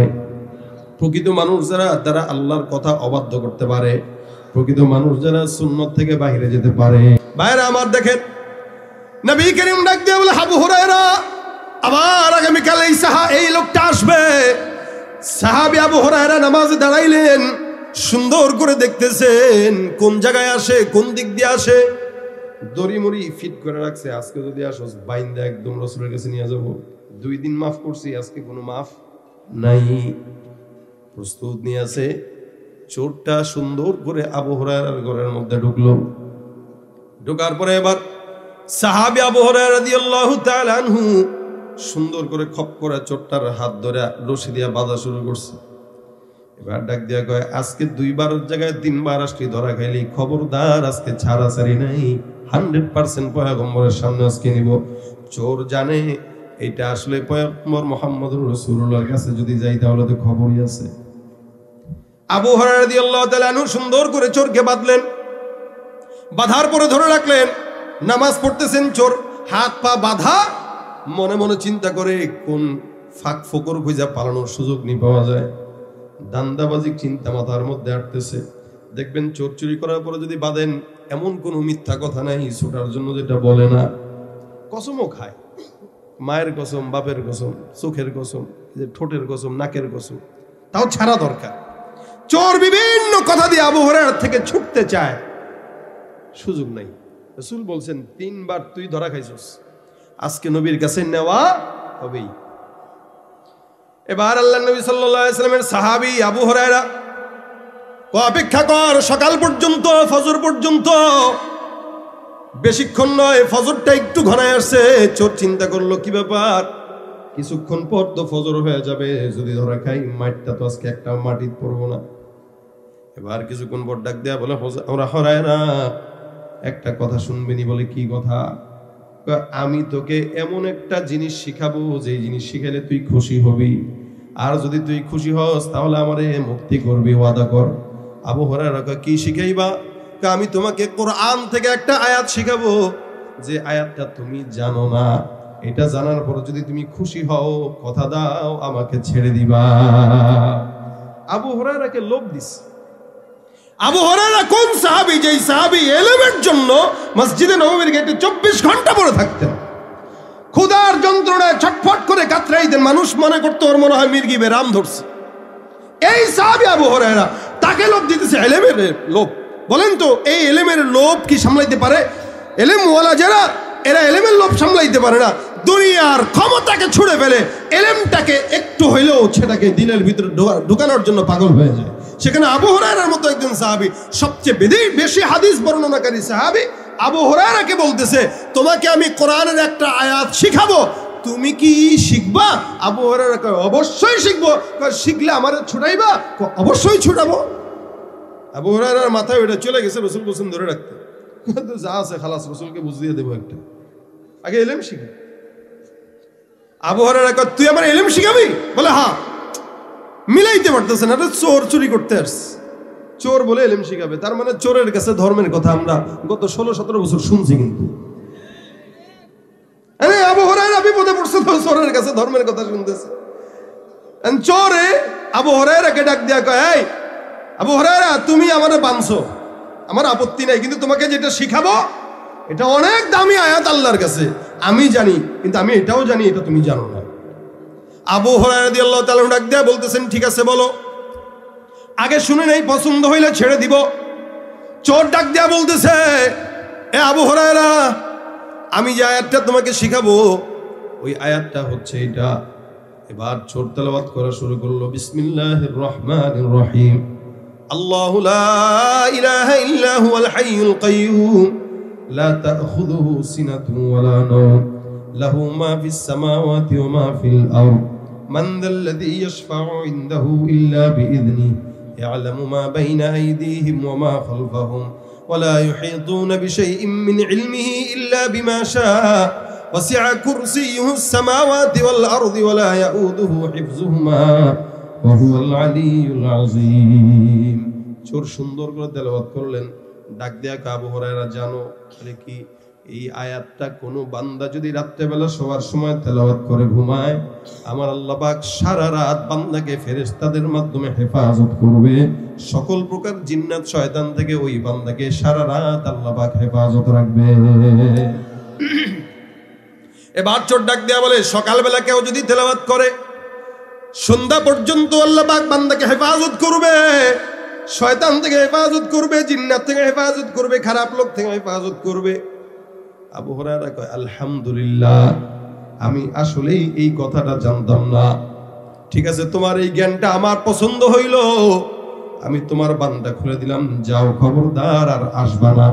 প্রকৃত মানুষ যারা, তারা আল্লাহর কথা অবাধ্য করতে পারে। প্রকৃত মানুষ যারা সুন্নাত থেকে বাইরে যেতে পারে। ভাইরা আমার, দেখেন নবী করিম ডাক দিয়ে বলে, আবু হুরায়রা, আবার আগামীকাল এই লোকটা আসবে। সাহাবী আবু হুরায়রা নামাজে দাঁড়াইলেন, সুন্দর করে দেখতেছেন কোন জায়গায় আসে, কোন দিক দিয়ে আসে। দড়ি মুড়ি ফিট করে রাখছে, আজকে যদি আসোস বাইন্দা একদম রাসূলের কাছে নিয়ে যাব। 2 দিন মাফ করছি, আজকে কোনো মাফ নাই। প্রস্তুত নিয়ে আছে। চোরটা সুন্দর করে আবু হুরায়রার ঘরের মধ্যে ঢুকলো। ঢোকার পরে এবার সাহাবী আবু হুরায়রা রাদিয়াল্লাহু তাআলা আনহু সুন্দর করে খপ করে চোরটার হাত ধরে রশি দিয়া বাঁধা শুরু করছে। এবার ডাক দিয়া কয়, আজকে 2 বারের জায়গায় 3 বার আসলি ধরা খাইলি, খবরদার, আজকে ছাড়াছাড়ি নাই। 100% পয়গম্বরের সামনে আজকে নিব। চোর জানে এটা আসলে পয়গম্বর মুহাম্মদুর রাসূলুল্লাহর কাছে যদি যাই তাহলে তো খবরই আছে। আবু হুরায়রা রাদিয়াল্লাহু তাআলা আনহু সুন্দর করে চোরকে বাঁধলেন। বাঁধার পরে ধরে রাখলেন। নামাজ পড়তেছেন, চোর হাত পা বাঁধা। মনে মনে চিন্তা করে কোন ফাঁক ফোকর খুঁজে পালানোর সুযোগ নি পাওয়া যায়। দান্দাবাজিক চিন্তা মাথার মধ্যে আটতেছে। দেখবেন চোর চুরি করার পরে যদি বাঁধেন, এমন কোনো মিথ্যা কথা নাই ছোটার জন্য যেটা বলে না। কসমও খায়, মায়ের কসম, বাপের কসম, চোখের কসম, ঠোঁটের কসম, নাকের কসম, তাও ছাড়া দরকার। চোর বিভিন্ন কথা দিয়ে আবু হুরায়রা থেকে ছুটতে চায়, সুযোগ নাই। রাসূল বলছেন 3 বার তুই ধরা খাইছস, আজকে নবীর কাছে নেওয়া হবেই। এবার আল্লাহর নবী সাল্লাল্লাহু আলাইহি ওয়াসাল্লামের সাহাবী আবু হুরায়রা অপেক্ষা কর সকাল পর্যন্ত, ফজর পর্যন্ত। বেশিক্ষণ নয়, ফজরটা একটু ঘনায় আসছে। চোর চিন্তা করলো কি ব্যাপার, কিছুক্ষণ পর তো ফজর হয়ে যাবে, যদি ধরা খাই মাটিটা তো আজকে একটা মাটিতে পড়বো না। এবার কিছুক্ষণ পর ডাক দেয়া বলে, আমরা হুরায়রা একটা কথা শুনবেনি। বলে কি কথা? আমি তোকে এমন একটা জিনিস শিখাবো যে জিনিস শিখালে তুই খুশি হবি, আর যদি তুই খুশি হস তাহলে আমারে মুক্তি করবি, ওয়াদা কর। আবু হুরায়রা কি শিখাইবা? আমি তোমাকে কোরআন থেকে একটা আয়াত শিখাবো, যে আয়াতটা তুমি জানো না, এটা জানার পর যদি তুমি খুশি হও কথা দাও আমাকে ছেড়ে দিবা। আবু হুরায়রাকে লোভ দিস। আবু হুরায়রা কোন সাহাবী, যেই সাহাবী ইলমের জন্য মসজিদে নববীর গেটে 24 ঘন্টা পড়ে থাকতেন, ক্ষুধার যন্ত্রণায় ছটফট করে কাতরাইতেন, মানুষ মনে করতো ওর মনে হয় মির্গি বেরাম ধরছে। এই সাহাবী আবু হুরায়রা, তাকে লোভ দিতেছে ইলমের লোভ। বলেন তো এই ইলমের লোভ কি সামলাইতে পারে? ইলম ওয়ালা যারা, এরা ইলমের লোভ সামলাইতে পারে না, দুনিয়ার ক্ষমতাকে ছুড়ে ফেলে ইলমটাকে একটু হইলেও সেটাকে দিলের ভিতরে ঢুকানোর জন্য পাগল হয়ে যায়। সেখানে আবু হুরায়রার মতো একজন সাহাবী, সবচেয়ে বেশি হাদিস বর্ণনাকারী সাহাবী, আবু হুরায়রাকে বলতেছে তোমাকে আমি কোরআনের একটা আয়াত শিখাবো, তুমি কি শিখবা? আবু হুরায়রা কয় অবশ্যই শিখবো। শিখলে আমারে ছুটাইবা? অবশ্যই ছুটাবো। আবু হুরায়রার মাথায় ওটা চলে গেছে রাসূল বলেছেন ধরে রাখতে, কিন্তু যা আছে খালাস রাসূলকে বুঝিয়ে দেবো একটা, আগে ইলম শিখি। আবু হুরায়রা কয় তুই আমার ইলম শিখাবি? বলে হ্যাঁ। মিলাইতে পারতেছে না, চোর চুরি করতে আসছে, চোর বলে ইলম শিখাবে, তার মানে চোরের কাছে ধর্মের কথা আমরা গত 16-17 বছর শুনছি। কিন্তু আবু হুরায়রা বিপদে পড়ছে তো চোরের কাছে ধর্মের কথা শুনতেছে। চোরে আবু হুরায়রাকে ডাক দিয়া কয়, এই আবু হুরায়রা তুমি আমারে বানছো, আমার আপত্তি নাই, কিন্তু তোমাকে যেটা শিখাবো এটা অনেক দামি আয়াত আল্লাহর কাছে, আমি জানি, কিন্তু আমি এটাও জানি এটা তুমি জানো না। আবু হুরায়রা রাদিয়াল্লাহু তাআলা ডাক দিয়া বলতেছেন ঠিক আছে বলো, আগে শুনে নেই, পছন্দ হইলে ছেড়ে দিব। চোর ডাক দিয়া বলতেছে, এ আবু হুরায়রা আমি যে আয়াতটা তোমাকে শিখাবো ওই আয়াতটা হচ্ছে এটা। এবার চোর তেলাওয়াত করা শুরু করলো, বিসমিল্লাহির রহমানির রহিম, আল্লাহু লা ইলাহা ইল্লা হুয়াল হাইয়ুল কাইয়্যুম লা তাখুযুহু সিনাতুন ওয়ালা নাওম লাহু মা ফিস সামাওয়াতি ওয়া মা ফিল আরদ মান যাল্লাযী ইয়াশফা'ু ইনদাহু ইল্লা বিইذনিহি ইয়া'লামু মা বাইনা আইদিহিম ওয়া মা খালফাহুম ওয়া লা ইউহীতুনা বিশাইইন মিন ইলমিহি ইল্লা বিমা শাআ ওয়াসি'a কুরসিয়্যুহুস সামাওয়াতি ওয়াল আরদি ওয়া লা ইয়াউদুহু হিফযুহুমা ওয়া হুয়াল আলিয়্যুল আযীম। চোর সুন্দর করে তেলাওয়াত করলেন। ডাক দেয়া আবু হুরায়রা জানো বলে কি, এই আয়াতটা কোন বান্দা যদি রাত্রেবেলা শোয়ার সময় তেলাওয়াত করে ঘুমায়, আমার আল্লাহ পাক সারা রাত বান্দাকে ফেরেশতাদের মাধ্যমে হেফাজত করবে, সকল প্রকার জিন্নাত শয়তান থেকে ওই বান্দাকে সারা রাত আল্লাহ পাক হেফাজত রাখবে। এবার চোর ডাক দেয়া বলে সকালবেলা কেউ যদি তেলাওয়াত করে সন্ধ্যা পর্যন্ত আল্লাহ পাক বান্দাকে হেফাজত করবে, শয়তান থেকে হেফাজত করবে, জিন্নাত থেকে হেফাজত করবে, খারাপ লোক থেকে হেফাজত করবে। আবু হুরায়রা কয় আলহামদুলিল্লাহ, আমি আসলেই এই কথাটা জানতাম না। ঠিক আছে, তোমার এই জ্ঞানটা আমার পছন্দ হইল, আমি তোমার বান্দা খুলে দিলাম, যাও খবরদার আর আসবা না।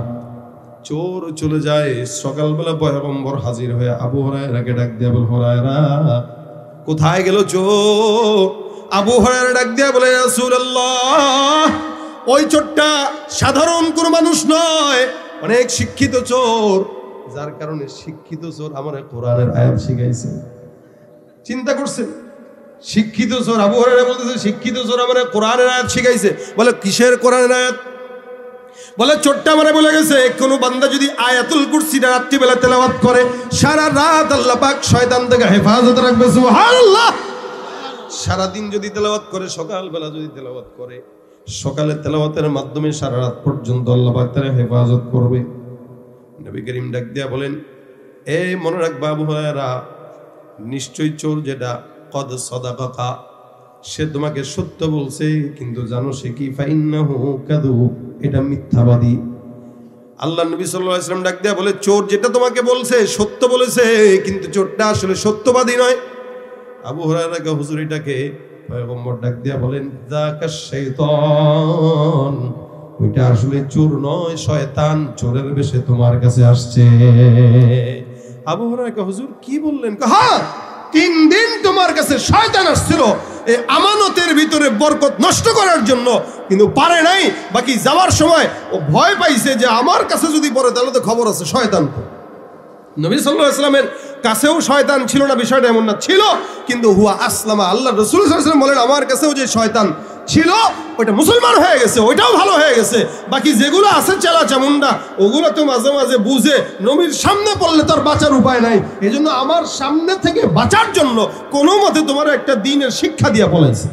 চোর চলে যায়। সকালবেলা পয়গম্বর হাজির হয়ে আবু হুরায়রাকে ডাক দিয়া বলে, হুরায়রা কোথায় গেল চোর? আবু হুরায়রা ডাক দিয়া বলে, রাসূলুল্লাহ ওই চোরটা সাধারণ কোনো মানুষ নয়, অনেক শিক্ষিত চোর, যার কারণে শিক্ষিত চোর আমার কোরআনের আয়াত শিখাইছে। চিন্তা করছেন, শিক্ষিত চোর, আবু হুরায়রা বলতেছে শিক্ষিত চোর আমার কোরআনের আয়াত শিখাইছে। বলে কিসের কোরআনের আয়াত? বলে চোরটা আমারে বলে গেছে কোন বান্দা যদি আয়াতুল কুরসিটা রাত্রিবেলা তেলাওয়াত করে সারা রাত আল্লাহ পাক শয়তান থেকে হেফাজত রাখবে। সুবহানাল্লাহ। সারা দিন যদি তেলাওয়াত করে, সকালবেলা যদি তেলাওয়াত করে, সকালে তেলাওয়াতের মাধ্যমে সারা রাত পর্যন্ত আল্লাহ পাক তার হেফাজত করবে। নবী করিম ডাক দিয়া বলেন, এ মনে রাখবা আবু হুরায়রা, নিশ্চয় চোর যেটা কদ সাদাকাকা, সে তোমাকে সত্য বলছে, কিন্তু জানো সে কি? ফাইন্নাহু কাযুব, এটা মিথ্যাবাদী। আল্লাহ নবী সাল্লাল্লাহু আলাইহি ওয়াসাল্লাম ডাক দিয়া বলে, চোর যেটা তোমাকে বলছে সত্য বলেছে, কিন্তু চোরটা আসলে সত্যবাদী নয়। আবু হুরায়রা কে হুজুর এটাকে পয়গম্বর ডাক দিয়া বলেন, যাকাশ শাইতান, ওইটা আসলে চোর নয়, শয়তান চোরের বেশে তোমার কাছে আসছে। আবু হুরায়রা কে হুজুর কি বললেন? হ্যাঁ 3 দিন তোমার কাছে শয়তান আসছিল এই আমানতের ভিতরে বরকত নষ্ট করার জন্য, কিন্তু পারে নাই। বাকি যাওয়ার সময় ও ভয় পাইছে যে আমার কাছে যদি পড়ে তাহলে তো খবর আছে শয়তান। নবী সাল্লাল্লাহু আলাইহি ওয়াসাল্লামের কাছেও শয়তান ছিল না, বিষয়টা এমন না, ছিল, কিন্তু হুয়া আসলামা, আল্লাহ রাসূল সাল্লাল্লাহু আলাইহি ওয়াসাল্লাম বলেন আমার কাছেও যে শয়তান ছিল ওইটা মুসলমান হয়ে গেছে, ওইটাও ভালো হয়ে গেছে। বাকি যেগুলো আছে চেলা চামুন্ডা ওগুলো তো মাঝে মাঝে বুঝে নবীর সামনে পড়লে তার বাঁচার উপায় নাই। এই জন্য আমার সামনে থেকে বাঁচার জন্য কোনো মতে তোমার একটা দ্বীনের শিক্ষা দিয়া বলেছে।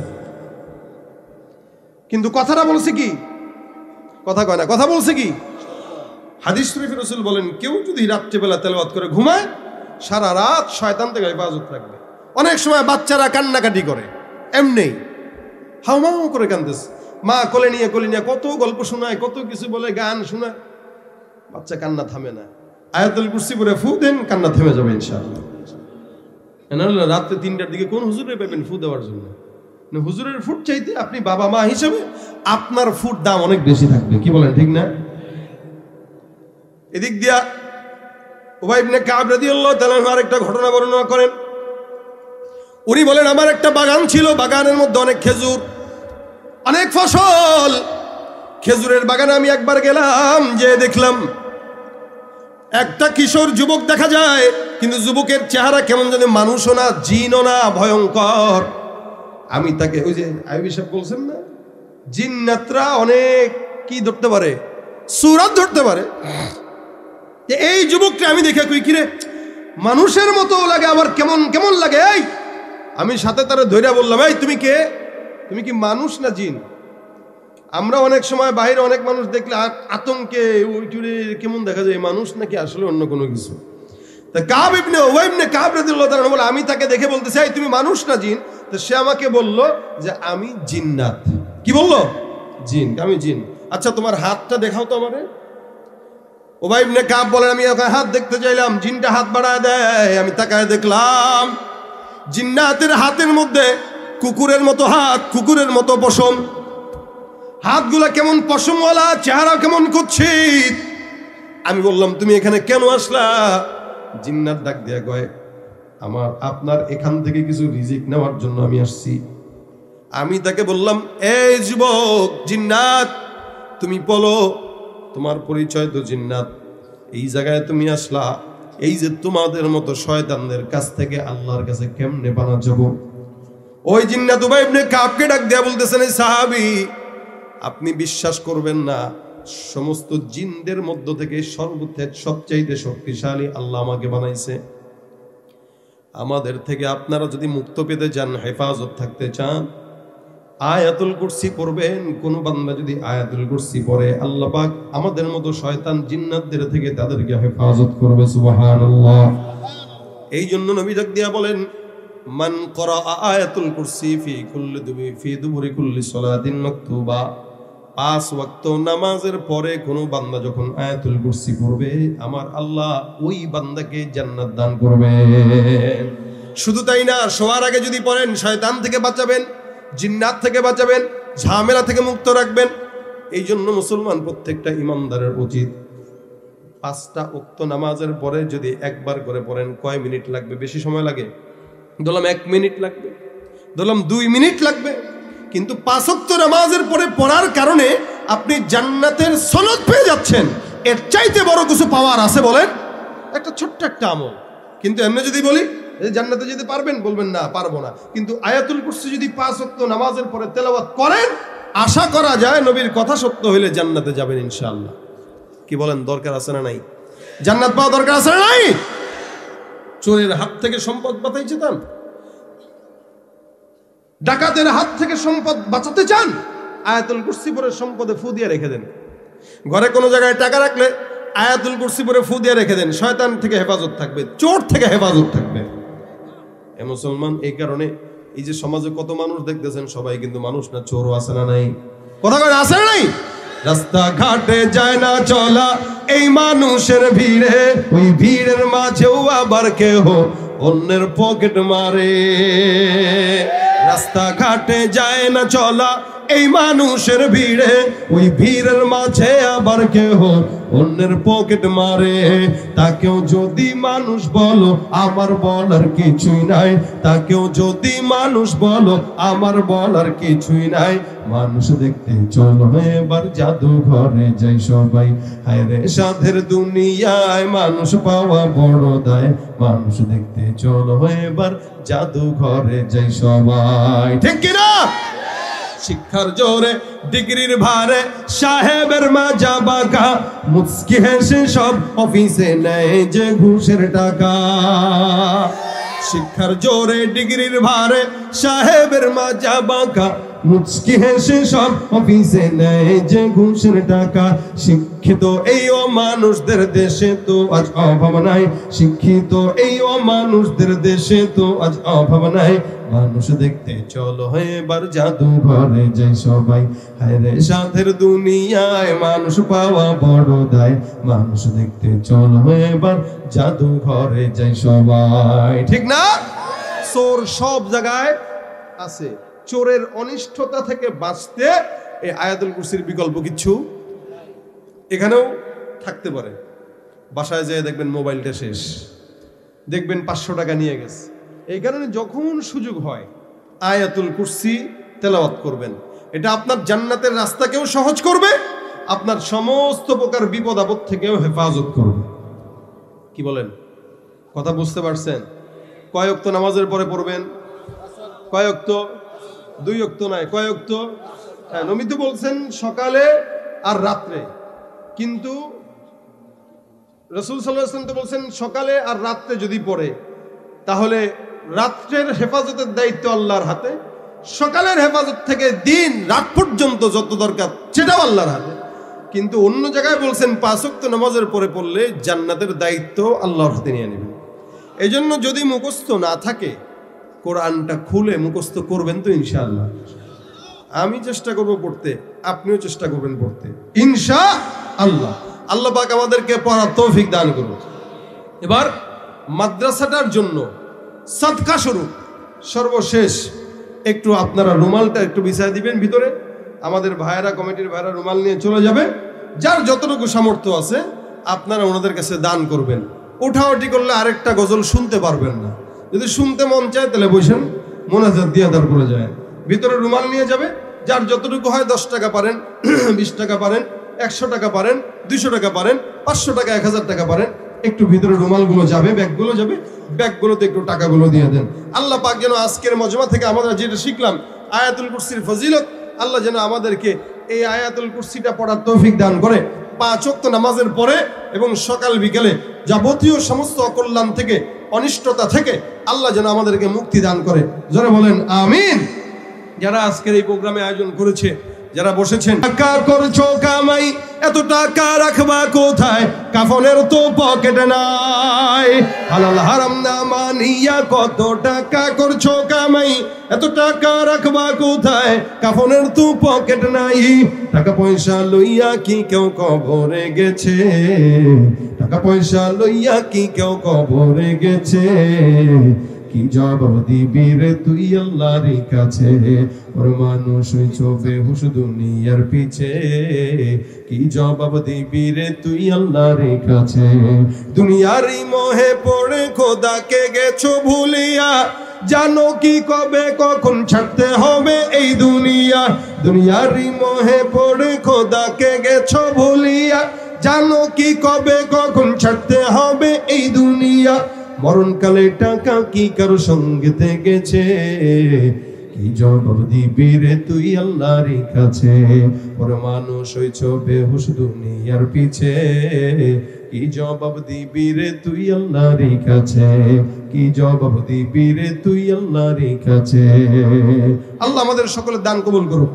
কিন্তু কথাটা বলছে কি, কথা কয় না, কথা বলছে কি, হাদিস শরীফে রাসূল বলেন কেউ যদি রাত্রিবেলা তেলাওয়াত করে ঘুমায় সারা রাত শয়তান থেকে হেফাজত রাখবে। অনেক সময় বাচ্চারা কান্নাকাটি করে, এমনি হাউমাউ করে কান্দেছে, মা কোলে নিয়ে কত গল্প শোনায়, কত কিছু বলে, গান শোনায়, বাচ্চা কান্না থামে না। আয়াতুল কুরসি পড়ে ফু দেন, কান্না থেমে যাবে ইনশাআল্লাহ। রাত্রে 3টার দিকে কোন হুজুরে পাবেন ফু দেওয়ার জন্য? হুজুরের ফুট চাইতে আপনি বাবা মা হিসেবে আপনার ফুট দাম অনেক বেশি থাকবে, কি বলেন ঠিক না? এদিক দিয়া উবাই ইবনে কাব রাদিয়াল্লাহু তাআলা আরেকটা ঘটনা বর্ণনা করেন। উনি বলেন আমার একটা বাগান ছিল, বাগানের মধ্যে অনেক খেজুর, অনেক ফসল। খেজুরের বাগানে আমি একবার গেলাম, যে দেখলাম একটা কিশোর যুবক দেখা যায়, কিন্তু যুবকের চেহারা কেমন জানি মানুষও না, জিনও না, ভয়ঙ্কর। আমি তাকে, ওই যে আইবি সাহেব বলছেন না, জিন্নাতরা অনেক কি ধরতে পারে, সূরত ধরতে পারে। এই যুবকটা আমি দেখে কই কিরে মানুষের মতো লাগে, আবার কেমন কেমন লাগে। এই আমি সাথে তারা ধৈর্য বললাম, এই তুমি কে, তুমি কি মানুষ না জিন? আমরা অনেক সময় বাইরে অনেক মানুষ দেখলে আতঙ্কে ওই টুরে কেমন দেখা যায়, মানুষ নাকি আসলে অন্য কোনো কিছু। তা কাব ইবনে উবাই ইবনে কাব রাদিয়াল্লাহু তাআলা বলে আমি তাকে দেখে বলতেছি, এই তুমি মানুষ না জিন? তো সে আমাকে বলল যে আমি জিন্নাত। কি বললো? জিন। আমি জিন। আচ্ছা তোমার হাতটা দেখাও তো আমারে। উবাই ইবনে কাব বলেন আমি ওকে হাত দেখতে চাইলাম, জিনটা হাত বাড়ায় দেয়, আমি তাকায় দেখলাম জিন্নাতের হাতের মধ্যে কুকুরের মতো হাত, কুকুরের মতো পশম, হাতগুলা কেমন পশমওয়ালা, চেহারা কেমন কুৎসিত। আমি বললাম তুমি এখানে কেন আসলা? জিন্নাত ডাক দিয়া কয় আপনার এখান থেকে কিছু রিজিক নেওয়ার জন্য আমি আসছি। আমি তাকে বললাম এই যুবক জিন্নাত, তুমি বলো তোমার পরিচয় তো জিন্নাত, এই জায়গায় তুমি আসলা, এই যে তোমাদের মতো শয়তানদের কাছ থেকে আল্লাহর কাছে কেমনে পানা যাব? ওই জিন্নাত উবাই ইবনে কাবকে ডাক দেয়া বলতেছেন, এই সাহাবী আপনি বিশ্বাস করবেন না, সমস্ত জিনদের মধ্য থেকে সবচাইতে শক্তিশালী আল্লাহ আমাকে বানাইছে। আমাদের থেকে আপনারা যদি মুক্ত পেতে চান, হেফাজত থাকতে চান, আয়াতুল কুরসি পড়বেন। কোন বান্দা যদি আয়াতুল কুরসি পড়ে আল্লাহ পাক আমাদের মতো শয়তান জিন্নাতদের থেকে তাদেরকে হেফাজত করবে। সুবহানাল্লাহ। এই জন্য নবী ডাক দিয়া বলেন মান করা আয়াতুল কুরসি ফি দুবুরি কুল্লি সালাতিন মাকতুবা, 5 ওয়াক্ত নামাজের পরে কোনো বান্দা যখন আয়াতুল কুরসি পড়বে আমার আল্লাহ ওই বান্দাকে জান্নাত দান করবেন। শুধু তাই না, শোয়ার আগে যদি পড়েন শয়তান থেকে বাঁচাবেন, জিন্নাত থেকে বাঁচাবেন, ঝামেলা থেকে মুক্ত রাখবেন। এই জন্য মুসলমান প্রত্যেকটা ইমানদারের উচিত 5টা ওয়াক্ত নামাজের পরে যদি একবার করে পড়েন, কয় মিনিট লাগবে? বেশি সময় লাগে? ধরলাম 1 মিনিট লাগবে, ধরলাম 2 মিনিট লাগবে, কিন্তু 5 ওয়াক্ত নামাজের পরে পড়ার কারণে আপনি জান্নাতের সনদ পেয়ে যাচ্ছেন। এর চাইতে বড় কিছু পাওয়ার আছে বলেন? একটা ছোট্ট একটা আমল। কিন্তু এমনি যদি বলি জান্নাতে যেতে পারবেন, বলবেন না পারবো না। কিন্তু আয়াতুল কুরসি যদি 5 ওয়াক্ত নামাজের পরে তেলাওয়াত করেন, আশা করা যায় নবীর কথা সত্য হইলে জান্নাতে যাবেন ইনশাআল্লাহ। কি বলেন? দরকার আছে না নাই? জান্নাত পাওয়া দরকার আছে না নাই? চোরের হাত থেকে সম্পদ বাঁচাইতে চান, ডাকাতের হাত থেকে সম্পদ বাঁচাতে চান, আয়াতুল কুরসি পরে সম্পদে ফু দিয়ে রেখে দেন। ঘরে কোনো জায়গায় টাকা রাখলে আয়াতুল কুরসি পরে ফু দিয়ে রেখে দেন, শয়তান থেকে হেফাজত থাকবে, চোর থেকে হেফাজত থাকবে। এ মুসলমান, এই কারণে এই যে সমাজে কত মানুষ দেখতেছেন, সবাই কিন্তু মানুষ না, চোরও আছে না নাই? কথা কয় আছে না নাই? রাস্তা ঘাটে যায় না চলা এই মানুষের ভিড়ে, ওই ভিড়ের মাঝেও আবার কেউ অন্যের পকেট মারে। রাস্তাঘাটে যায় না চলা এই মানুষের ভিড়ে, ওই ভিড়ের মাঝে আবার কেহ অন্যের পকেট মারে। তাকেও যদি মানুষ বলো আমার বলার কিছুই নাই, তাকেও যদি মানুষ বলো আমার বলার কিছুই নাই। মানুষ দেখতে চলো এবার জাদুঘরে যাই সবাই, হায় রে সাধের দুনিয়ায় মানুষ পাওয়া বড় দায়। মানুষ দেখতে চলো এবার জাদুঘরে যাই সবাই, ঠিক কিনা? শিক্ষার জোরে ডিগ্রির ভারে সাহেবের মাজা বাঁকা, মুচকি হেসে সব অফিসে নেয় যে ঘুষের টাকা। শিক্ষার জোরে ডিগ্রির ভারে সাহেবের মাজা বাঁকা, মুচকি হেসে সব অফিসে নেয় যে ঘুষের টাকা। শিক্ষিত এই অমানুষদের দেশে তো আজ অভাব নাই, শিক্ষিত এই অমানুষদের দেশে তো আজ অভাব নাই। মানুষ দেখতে চলো এবার জাদুঘরে যাই সবাই, হায় রে সাধের দুনিয়ায় মানুষ পাওয়া বড় দায়। মানুষ দেখতে চলো এবার জাদুঘরে যাই সবাই, ঠিক না? চোর সব জায়গায় আছে, চোরের অনিষ্টতা থেকে বাঁচতে এই আয়াতুল কুরসির বিকল্প কিছু এখানেও থাকতে পারে। বাসায় যেয়ে দেখবেন মোবাইলটা শেষ, দেখবেন 500 টাকা নিয়ে গেছে। এই কারণে যখন সুযোগ হয় আয়াতুল কুরসি তেলাওয়াত করবেন। এটা আপনার জান্নাতের রাস্তাকেও সহজ করবে, আপনার সমস্ত প্রকার বিপদ আপদ থেকেও হেফাজত করবে। কি বলেন? কথা বুঝতে পারছেন? কয় ওয়াক্ত নামাজের পরে পড়বেন? কয় ওয়াক্ত? 2 ওয়াক্ত নয়, কয় ওয়াক্ত? হ্যাঁ, নবী তো বলছেন সকালে আর রাত্রে, কিন্তু রাসূল সাল্লাল্লাহু আলাইহি ওয়াসাল্লাম তো বলছেন সকালে আর রাত্রে যদি পড়ে তাহলে রাত্রের হেফাজতের দায়িত্ব আল্লাহর হাতে, সকালের হেফাজত থেকে দিন রাত পর্যন্ত যত দরকার সেটাও আল্লাহর হাতে। কিন্তু অন্য জায়গায় বলছেন 5 ওয়াক্ত নামাজের পরে পড়লে জান্নাতের দায়িত্ব আল্লাহর হাতে নিয়ে নেবেন। এই জন্য যদি মুখস্থ না থাকে কোরআনটা খুলে মুখস্থ করবেন তো ইনশাআল্লাহ। আমি চেষ্টা করব পড়তে, আপনিও চেষ্টা করবেন পড়তে ইনশাআল্লাহ। আল্লাহ পাক আমাদেরকে পড়ার তৌফিক দান করুন। এবার মাদ্রাসাটার জন্য সাদকা স্বরূপ সর্বশেষ একটু আপনারা রুমালটা একটু বিছায় দিবেন ভিতরে। আমাদের ভাইয়েরা, কমিটির ভাইয়েরা রুমাল নিয়ে চলে যাবে। যার যতটুকু সামর্থ্য আছে আপনারা ওনাদের কাছে দান করবেন। ওঠাওটি করলে আরেকটা গজল শুনতে পারবেন না। যদি শুনতে মন চায় তাহলে বসেন, মোনাজাত দিয়ে তারপরে যায়। ভিতরে রুমাল নিয়ে যাবে, যার যতটুকু হয় 10 টাকা পারেন, 20 টাকা পারেন, 100 টাকা পারেন, 200 টাকা পারেন, 500 টাকা, 1000 টাকা পারেন। একটু ভিতরে রুমালগুলো যাবে, ব্যাগগুলো যাবে, ব্যাগগুলোতে একটু টাকাগুলো দিয়ে দেন। আল্লাহ পাক যেন আজকের মজমা থেকে আমরা যেটা শিখলাম আয়াতুল কুরসির ফজিলত, আল্লাহ যেন আমাদেরকে এই আয়াতুল কুরসিটা পড়ার তৌফিক দান করে। 5 ওয়াক্ত নামাজের পরে এবং সকাল বিকেলে যাবতীয় সমস্ত অকল্যাণ থেকে, অনিষ্টতা থেকে আল্লাহ যেন আমাদেরকে মুক্তি দান করে। জোরে বলেন আমিন। যারা আজকের এই প্রোগ্রামে আয়োজন করেছে, যারা বসেছেন, টাকা করছো কামাই, এত টাকা রাখবা কোথায়? কাফনের তো পকেট নাই। হালাল হারাম না মানিয়া কত টাকা করছো কামাই, এত টাকা রাখবা কোথায়? কাফনের তো পকেট নাই। টাকা পয়সা লইয়া কি কেউ কবরে গেছে? টাকা পয়সা লইয়া কি কেউ কবরে গেছে? কি জবাব দিবি রে তুই আল্লাহর কাছে? ওর মানুষ হইছো বেহুশ দুনিয়ার পিছে, কি জবাব দিবি রে তুই আল্লাহর কাছে? দুনিয়ারই মোহে পড়ে খোদাকে গেছো ভুলিয়া, জানো কি কবে কখন ছাড়তে হবে এই দুনিয়া? দুনিয়ারই মোহে পড়ে খোদাকে গেছো ভুলিয়া, জানো কি কবে কখন ছাড়তে হবে এই দুনিয়া? মরণকালে টাকা কি কারো সঙ্গে থেকেছে? কি জবাব দিবি রে তুই আল্লাহর কাছে? ওর মানুষ হইছো বেহুশ দুনিয়ার পিছে, কি জবাব দিবি রে তুই আল্লাহর কাছে? কি জবাব দিবি রে তুই আল্লাহর কাছে? আল্লাহ আমাদের সকলের দান কবুল করুক।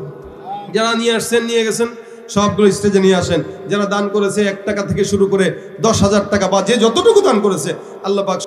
যারা নিয়ে আসছেন, নিয়ে গেছেন, সবগুলো স্টেজে নিয়ে আসেন। যারা দান করেছে 1 টাকা থেকে শুরু করে 10,000 টাকা বা যে যতটুকু দান করেছে, আল্লাহ পাক